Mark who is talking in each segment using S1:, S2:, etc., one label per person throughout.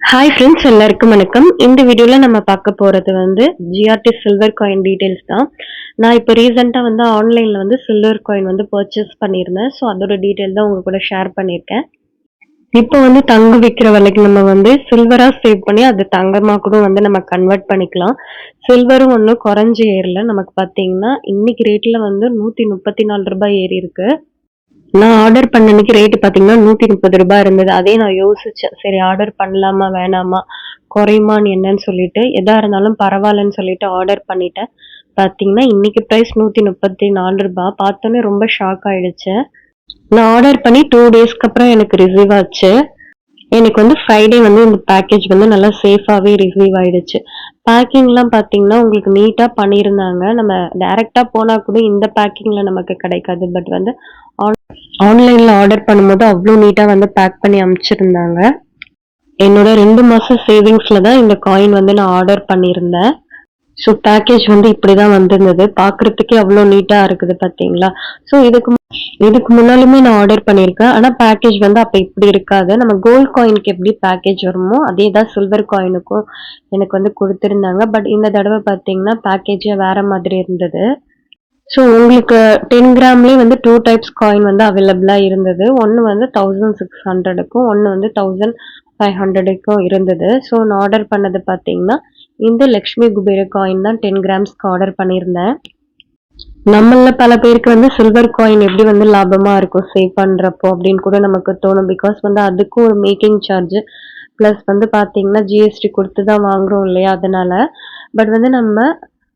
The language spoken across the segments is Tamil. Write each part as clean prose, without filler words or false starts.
S1: ஹாய் ஃப்ரெண்ட்ஸ், எல்லாருக்கும் வணக்கம். இந்த வீடியோவில் நம்ம பார்க்க போகிறது வந்து ஜிஆர்டி சில்வர் காயின் டீட்டெயில்ஸ் தான். நான் இப்போ ரீசெண்டாக வந்து ஆன்லைனில் வந்து சில்வர் காயின் வந்து பர்ச்சேஸ் பண்ணியிருந்தேன். ஸோ அதோட டீட்டெயில் தான் உங்க கூட ஷேர் பண்ணியிருக்கேன். இப்போ வந்து தங்கம் விற்கிற விலைக்கு நம்ம வந்து சில்வராக சேவ் பண்ணி அது தங்கமாக கூட வந்து நம்ம கன்வெர்ட் பண்ணிக்கலாம். சில்வரும் ஒன்றும் குறைஞ்சி ஏறல. நமக்கு பார்த்தீங்கன்னா இன்னைக்கு ரேட்டில் வந்து ₹134 ஏறி இருக்கு. நான் ஆர்டர் பண்ண அன்னைக்கு ரேட் பார்த்தீங்கன்னா ₹130 இருந்தது. அதே நான் யோசிச்சேன். சரி ஆர்டர் பண்ணலாமா? வேணாமா? குறையுமான்னு என்னன்னு சொல்லிட்டு, எதா இருந்தாலும் பரவாயில்லன்னு சொல்லிட்டு ஆர்டர் பண்ணிட்டேன். பார்த்தீங்கன்னா இன்னைக்கு பிரைஸ் ₹134. பார்த்தோனே ரொம்ப ஷாக் ஆயிடுச்சு. நான் ஆர்டர் பண்ணி 2 டேஸ்க்கு அப்புறம் எனக்கு ரிசீவ் ஆச்சு. எனக்கு வந்து ஃப்ரைடே வந்து இந்த பேக்கேஜ் வந்து நல்லா சேஃபாவே ரிசீவ் ஆயிடுச்சு. பேக்கிங்லாம் பார்த்தீங்கன்னா, உங்களுக்கு நீட்டா பண்ணியிருந்தாங்க. நம்ம டைரக்ட்டா போனா கூட இந்த பேக்கிங்ல நமக்கு கிடைக்காது. பட் வந்து ஆன்லைன்ல ஆர்டர் பண்ணும்போது அவ்ளோ நீட்டா வந்து பேக் பண்ணி அனுப்பிச்சிருந்தாங்க. என்னோட 2 மாசம் சேவிங்ஸ்ல தான் இந்த காயின் வந்து நான் ஆர்டர் பண்ணியிருந்தேன். ஸோ பேக்கேஜ் வந்து இப்படிதான் வந்திருந்தது. பார்க்கறதுக்கே அவ்ளோ நீட்டா இருக்குது பார்த்தீங்களா? ஸோ இதுக்கு முன்னாலுமே நான் ஆர்டர் பண்ணியிருக்கேன். ஆனா பேக்கேஜ் வந்து அப்ப இப்படி இருக்காது. நம்ம கோல்ட் காயினுக்கு எப்படி பேக்கேஜ் வருமோ, அதே தான் சில்வர் காயினுக்கும் எனக்கு வந்து குடுத்திருந்தாங்க. பட் இந்த தடவ பார்த்தீங்கன்னா, பேக்கேஜே வேற மாதிரி இருந்தது. ஸோ உங்களுக்கு 10 கிராம்லயே வந்து 2 டைப்ஸ் காயின் வந்து அவைலபிளா இருந்தது. ஒண்ணு வந்து 1600க்கும், ஒண்ணு வந்து 1500க்கும் இருந்தது. ஸோ நான் ஆர்டர் பண்ணது பார்த்தீங்கன்னா, இந்த லக்ஷ்மி குபேர காயின் தான் 10 கிராம்ஸ்க்கு ஆர்டர் பண்ணியிருந்தேன். நம்மள பல பேருக்கு வந்து சில்வர் காயின் எப்படி வந்து லாபமா இருக்கும் சேவ் பண்றப்போ அப்படின்னு கூட நமக்கு தோணும். பிகாஸ் வந்து அதுக்கும் ஒரு மேக்கிங் சார்ஜ் பிளஸ் வந்து பார்த்தீங்கன்னா ஜிஎஸ்டி கொடுத்து தான் வாங்குறோம் இல்லையா? அதனால. பட் வந்து நம்ம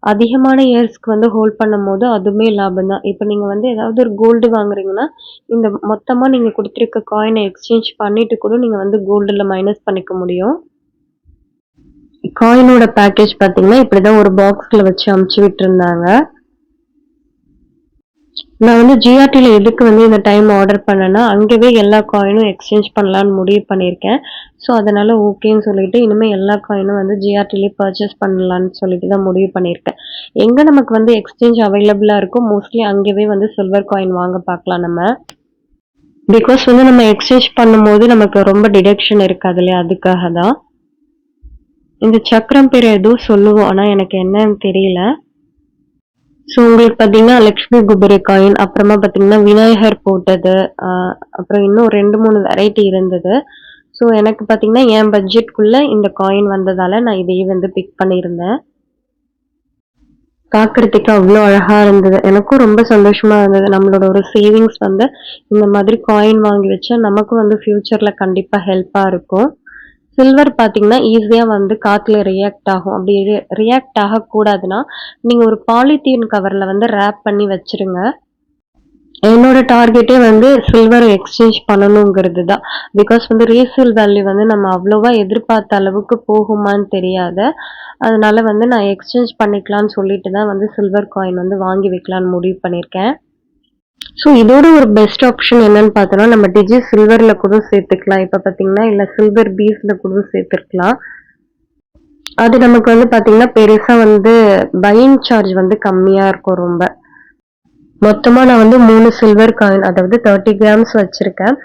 S1: அதிகமான இயர்ஸ்க்கு வந்து ஹோல்ட் பண்ணும்போது அதுவுமே லாபம் தான். இப்போ நீங்க வந்து ஏதாவது ஒரு கோல்டு வாங்குறீங்கன்னா, இந்த மொத்தமா நீங்க குடுத்திருக்க காயின எக்ஸ்சேஞ்ச் பண்ணிட்டு கூட நீங்க வந்து கோல்டுல மைனஸ் பண்ணிக்க முடியும். காயினோட பேக்கேஜ் பார்த்தீங்கன்னா, இப்படிதான் ஒரு பாக்ஸ்ல வச்சு அனுப்பிச்சு விட்டுருந்தாங்க. நான் வந்து ஜிஆர்டில எதுக்கு வந்து இந்த டைம் ஆர்டர் பண்ணேன்னா, அங்கவே எல்லா காயினும் எக்ஸ்சேஞ்ச் பண்ணலான்னு முடிவு பண்ணியிருக்கேன். ஸோ அதனால ஓகேன்னு சொல்லிட்டு, இனிமே எல்லா காயினும் வந்து ஜிஆர்டிலயே பர்ச்சேஸ் பண்ணலான்னு சொல்லிட்டு தான் முடிவு பண்ணியிருக்கேன். எங்க நமக்கு வந்து எக்ஸ்சேஞ்ச் அவைலபிளா இருக்கோ, மோஸ்ட்லி அங்கவே வந்து சில்வர் காயின் வாங்க பார்க்கலாம் நம்ம. பிகாஸ் வந்து நம்ம எக்ஸ்சேஞ்ச் பண்ணும்போது நமக்கு ரொம்ப டிடக்ஷன் இருக்காது இல்லையா? அதுக்காக தான். இந்த சக்கரம் பேர் ஏதோ சொல்லுவோம். ஆனா எனக்கு என்னன்னு தெரியல. ஸோ உங்களுக்கு பார்த்தீங்கன்னா, லக்ஷ்மி குபேர காயின், அப்புறமா பார்த்தீங்கன்னா விநாயகர் போட்டது, அப்புறம் இன்னும் 2, 3 வெரைட்டி இருந்தது. ஸோ எனக்கு பார்த்தீங்கன்னா, என் பட்ஜெட்குள்ள இந்த காயின் வந்ததால நான் இதையே வந்து பிக் பண்ணியிருந்தேன். பார்க்கறதுக்கு அவ்ளோ அழகா இருந்தது. எனக்கும் ரொம்ப சந்தோஷமா இருந்தது. நம்மளோட ஒரு சேவிங்ஸ் வந்து இந்த மாதிரி காயின் வாங்கி வச்சா நமக்கும் வந்து ஃபியூச்சர்ல கண்டிப்பா ஹெல்ப்பா இருக்கும். சில்வர் பார்த்தீங்கன்னா, ஈஸியா வந்து காத்துல ரியாக்ட் ஆகும். அப்படி ரியாக்ட் ஆகக்கூடாதுன்னா, நீங்க ஒரு பாலித்தீன் கவர்ல வந்து ராப் பண்ணி வச்சுருங்க. என்னோட டார்கெட்டே வந்து சில்வர எக்ஸ்சேஞ்ச் பண்ணணுங்கிறது தான். பிகாஸ் வந்து ரீசேல் வேல்யூ வந்து நம்ம அவ்வளவா எதிர்பார்த்த அளவுக்கு போகுமான்னு தெரியாது. அதனால வந்து நான் எக்ஸ்சேஞ்ச் பண்ணிக்கலான்னு சொல்லிட்டு தான் வந்து சில்வர் காயின் வந்து வாங்கி வைக்கலான்னு முடிவு பண்ணியிருக்கேன். ஸோ இதோட ஒரு பெஸ்ட் ஆப்ஷன் என்னன்னு பார்த்தோம்னா, நம்ம டிஜி சில்வர்ல கூட சேர்த்துக்கலாம். இப்ப பார்த்தீங்கன்னா, இல்ல சில்வர் பீஸ்ல கூட சேர்த்துருக்கலாம். அது நமக்கு வந்து பார்த்தீங்கன்னா, பெருசா வந்து பையிங் சார்ஜ் வந்து கம்மியா இருக்கும் ரொம்ப. மொத்தமா நான் வந்து 3 சில்வர் காயின், அதாவது 30 கிராம்ஸ் வச்சிருக்கேன்.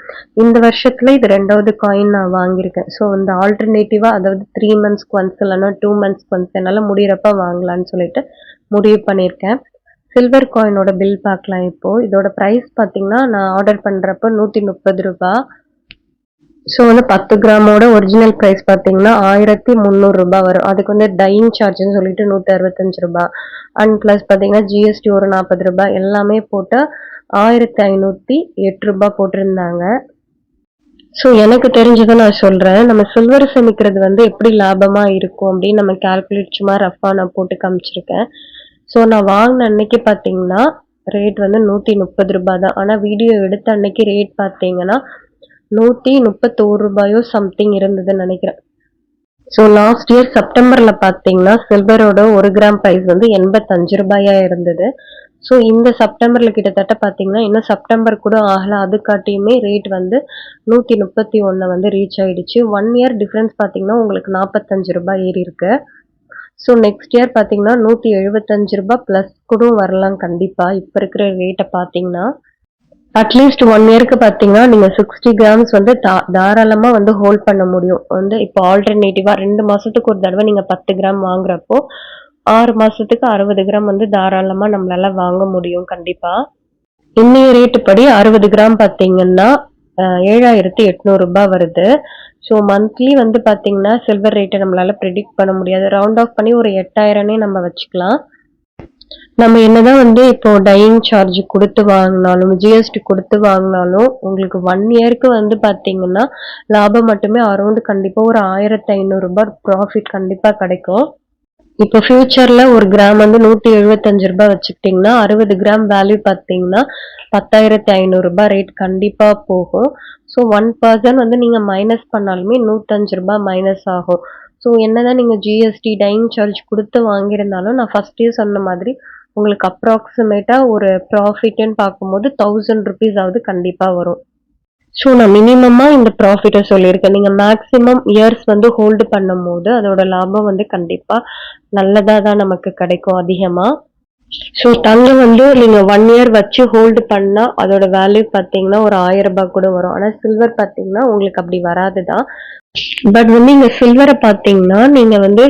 S1: இந்த வருஷத்துல இது 2வது காயின் நான் வாங்கியிருக்கேன். ஸோ இந்த ஆல்டர்னேட்டிவா, அதாவது 3 மந்த்ஸ்க்கு ஒன்ஸ் இல்லன்னா 2 மந்த்ஸ்க்கு ஒன்ஸ் என்னால முடியறப்ப வாங்கலான்னு சொல்லிட்டு முடிவு பண்ணியிருக்கேன். சில்வர் காயினோட பில் பார்க்கலாம் இப்போ. இதோட பிரைஸ் பார்த்தீங்கன்னா, நான் ஆர்டர் பண்றப்ப ₹130. ஸோ வந்து 10 கிராமோட ஒரிஜினல் பிரைஸ் பார்த்தீங்கன்னா, ₹1300 வரும். அதுக்கு வந்து டையிங் சார்ஜ்ன்னு சொல்லிட்டு ₹165. அண்ட் பிளஸ் பார்த்தீங்கன்னா, ஜிஎஸ்டி ஒரு ₹40 எல்லாமே போட்டு ₹1508 போட்டிருந்தாங்க. ஸோ எனக்கு தெரிஞ்சத நான் சொல்றேன். நம்ம சில்வர் சேமிக்கிறது வந்து எப்படி லாபமா இருக்கும் அப்படின்னு நம்ம கால்குலேட் சும்மா ரஃபா நான் போட்டு காமிச்சிருக்கேன். ஸோ நான் வாங்கின அன்னைக்கு பார்த்தீங்கன்னா, ரேட் வந்து ₹130 தான். ஆனா வீடியோ எடுத்த அன்னைக்கு ரேட் பார்த்தீங்கன்னா, ₹131 சம்திங் இருந்ததுன்னு நினைக்கிறேன். ஸோ லாஸ்ட் இயர் செப்டம்பர்ல பார்த்தீங்கன்னா, சில்வரோட 1 கிராம் பிரைஸ் வந்து ₹85 இருந்தது. ஸோ இந்த செப்டம்பர்ல கிட்டத்தட்ட பார்த்தீங்கன்னா, இன்னும் செப்டம்பர் கூட ஆகல. அதுக்காட்டியுமே ரேட் வந்து 131 வந்து ரீச் ஆயிடுச்சு. 1 இயர் டிஃபரன்ஸ் பார்த்தீங்கன்னா, உங்களுக்கு ₹45 ஏறி இருக்கு. ஸோ நெக்ஸ்ட் இயர் பார்த்தீங்கன்னா, ₹175 பிளஸ் கூட வரலாம் கண்டிப்பா. இப்ப இருக்கிற ரேட்ட பார்த்தீங்கன்னா. அட்லீஸ்ட் 1 இயர்க்கு பார்த்தீங்கன்னா, நீங்க 60 கிராம்ஸ் வந்து தாராளமா வந்து ஹோல்ட் பண்ண முடியும். வந்து இப்போ ஆல்டர்னேட்டிவா 2 மாசத்துக்கு ஒரு தடவ நீங்க 10 கிராம் வாங்குறப்போ, 6 மாசத்துக்கு 60 கிராம் வந்து தாராளமா நம்மளால வாங்க முடியும் கண்டிப்பா. இன்னைய ரேட் படி 60 கிராம் பார்த்தீங்கன்னா, ரூ. 7,800 வருது. ஸோ மந்த்லி வந்து பார்த்தீங்கன்னா, சில்வர் ரேட்ட நம்மளால பிரெடிக்ட் பண்ண முடியாது. ரவுண்ட் ஆஃப் பண்ணி ஒரு 8,000னே நம்ம வச்சுக்கலாம். நம்ம என்னதான் வந்து இப்போ டையிங் சார்ஜ் குடுத்து வாங்குனாலும், ஜிஎஸ்டி குடுத்து வாங்குனாலும், உங்களுக்கு 1 இயர்க்கு வந்து பார்த்தீங்கன்னா, லாபம் மட்டுமே அரவுண்ட் கண்டிப்பா ஒரு ரூ. 1,500 ப்ராஃபிட் கண்டிப்பா கிடைக்கும். இப்போ ஃபியூச்சர்ல ஒரு கிராம் வந்து ரூ. 175 வச்சுக்கிட்டீங்கன்னா, 60 கிராம் வேல்யூ பார்த்தீங்கன்னா, ரூ. 10,500 ரேட் கண்டிப்பா போகும். ஸோ 1% வந்து நீங்க மைனஸ் பண்ணாலுமே ரூ. 105 மைனஸ் ஆகும். ஸோ என்னதான் நீங்க ஜிஎஸ்டி, டையிங் சார்ஜ் குடுத்து வாங்கியிருந்தாலும், நான் ஃபர்ஸ்ட்டே சொன்ன மாதிரி உங்களுக்கு அப்ராக்ஸிமேட்டா ஒரு ப்ராஃபிட்ன்னு பார்க்கும்போது ₹1000 ஆவது கண்டிப்பா வரும். ஸோ நான் மினிமமா இந்த ப்ராஃபிட்ட சொல்லியிருக்கேன். நீங்க மேக்ஸிமம் இயர்ஸ் வந்து ஹோல்டு பண்ணும்போது, அதோட லாபம் வந்து கண்டிப்பா நல்லதா தான் நமக்கு கிடைக்கும் அதிகமா. ஸோ தங்கம் வந்து நீங்க 1 இயர் வச்சு ஹோல்டு பண்ணா, அதோட வேல்யூ பார்த்தீங்கன்னா ஒரு ₹1000 கூட வரும். ஆனா சில்வர் பார்த்தீங்கன்னா, உங்களுக்கு அப்படி வராது தான். பட் வந்து இங்க சில்வர பார்த்தீங்கன்னா, நீங்க வந்து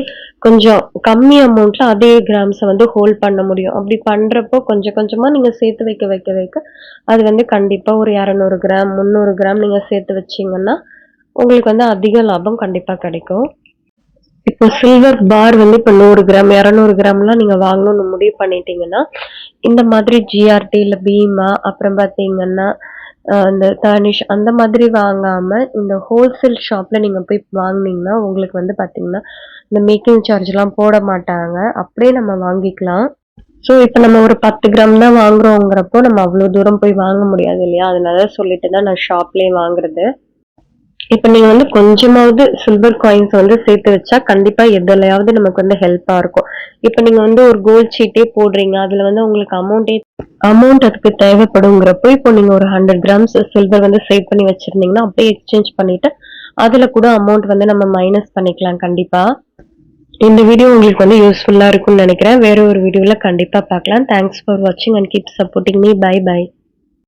S1: கொஞ்சம் கம்மி அமௌண்ட்ல அதே கிராம்ஸ வந்து ஹோல்ட் பண்ண முடியும். அப்படி பண்றப்போ கொஞ்சம் கொஞ்சமா நீங்க சேர்த்து வைக்க, அது வந்து கண்டிப்பா ஒரு 200 கிராம், 300 கிராம் நீங்க சேர்த்து வச்சீங்கன்னா, உங்களுக்கு வந்து அதிக லாபம் கண்டிப்பா கிடைக்கும். இப்போ சில்வர் பார் வந்து இப்ப 100 கிராம், 200 கிராம்லாம் நீங்க வாங்கணும்னு முடிவு பண்ணிட்டீங்கன்னா, இந்த மாதிரி ஜிஆர்டி இல்ல பீமா, அப்புறம் பார்த்தீங்கன்னா, இந்த தனிஷ் அந்த மாதிரி வாங்காம, இந்த ஹோல்சேல் ஷாப்ல நீங்க போய் வாங்குனீங்கன்னா, உங்களுக்கு வந்து பார்த்தீங்கன்னா, இந்த மேக்கிங் சார்ஜ்லாம் போட மாட்டாங்க. அப்படியே நம்ம வாங்கிக்கலாம். ஸோ, இப்ப நம்ம ஒரு 10 கிராம் தான் வாங்குறோங்கிறப்போ, நம்ம அவ்ளோ தூரம் போய் வாங்க முடியாது இல்லையா? அதனால சொல்லிட்டு தான் நான் ஷாப்லயே வாங்குறது. இப்ப நீங்க வந்து கொஞ்சமாவது சில்வர் காயின்ஸ் வந்து சேர்த்து வச்சா, கண்டிப்பா எதுலயாவது நமக்கு வந்து ஹெல்ப்பா இருக்கும். இப்ப நீங்க வந்து ஒரு கோல்ட் ஷீட்டே போடுறீங்க. அதுல வந்து உங்களுக்கு அமௌண்ட் அதுக்கு தேவைப்படுங்கிறப்போ, இப்போ நீங்க ஒரு 100 கிராம்ஸ் சில்வர் வந்து சேவ் பண்ணி வச்சிருந்தீங்கன்னா, அப்படியே எக்ஸ்சேஞ்ச் பண்ணிட்டு, அதுல கூட அமௌண்ட் வந்து நம்ம மைனஸ் பண்ணிக்கலாம் கண்டிப்பா. இந்த வீடியோ உங்களுக்கு வந்து யூஸ்ஃபுல்லா இருக்கும்னு நெனைக்கிறேன். வேற ஒரு வீடியோல கண்டிப்பா பார்க்கலாம். தேங்க்ஸ் ஃபார் வாட்சிங் and keep supporting me. Bye by.